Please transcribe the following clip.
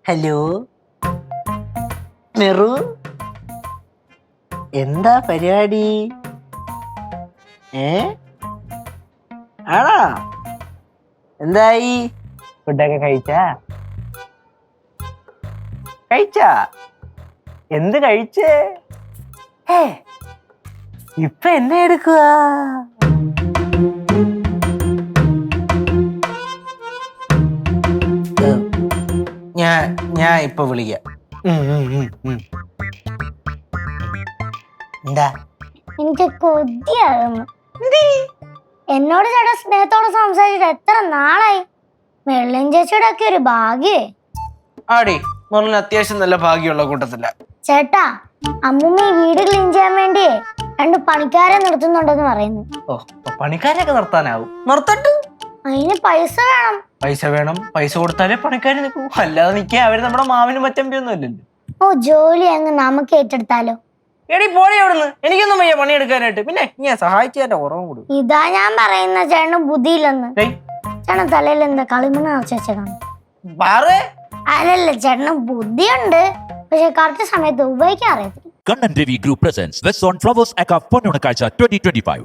Hello Meru, എന്താ പരിപാടി? ആണോ? എന്തായി? ഫുഡൊക്കെ കഴിച്ചാ? എന്ത് കഴിച്ചേ? ഇപ്പൊ എന്നെ എടുക്കുക? ഞാൻ ഇപ്പൊ വിളിക്കാം. എന്താ? എനിക്ക് കൊതിയാകുന്നു. എന്നോട് ചേട്ടാ സ്നേഹത്തോടെ സംസാരിച്ചിട്ട് എത്ര നാളായി. വെള്ളം ചേച്ചിയുടെ ഒക്കെ ഒരു ഭാഗ്യേ. ആടി മുരളിന് അത്യാവശ്യം നല്ല ഭാഗ്യമുള്ള കൂട്ടത്തില്ല. ചേട്ടാ, അമ്മൂമ്മ ഈ വീട് ക്ലീൻ ചെയ്യാൻ വേണ്ടിയേ 2 പണിക്കാരെ നിർത്തുന്നുണ്ടെന്ന് പറയുന്നു. ഓ, പണിക്കാരൊക്കെ നിർത്താനാവും. നിർത്തട്ടു. അതിന് പൈസ വേണം. പൈസ കൊടുത്താലേ പണിക്കാര് നിൽക്കൂ. അല്ലാതെ നിൽക്കാൻ അവര് നമ്മുടെ മാവിനും മറ്റമ്പിയൊന്നും അല്ലല്ലോ. ഓ, ജോലി അങ്ങ് നമുക്ക് ഏറ്റെടുത്താലോ? എടി പോടി അവിടുന്ന്. എനിക്കൊന്നും വയ്യ പണിയെടുക്കാനായിട്ട്. പിന്നെ ഞാൻ സഹായിച്ചതിന്റെ കുറവും കൂടി. ഇതാ ഞാൻ പറയുന്ന ചേട്ടന് ബുദ്ധിയില്ലെന്ന്. ചേട്ടൻ തലയിൽ എന്താ കളിമണ്ണ് നിറച്ചാണ്? അല്ലല്ല, ചേട്ടന് ബുദ്ധിയുണ്ട്, പക്ഷെ കറക്റ്റ് സമയത്ത് ഉപയോഗിക്കാൻ അറിയത്തില്ല. Kannan Devi Group presents West Zone Flowers Aka Ponnonakazha 2025.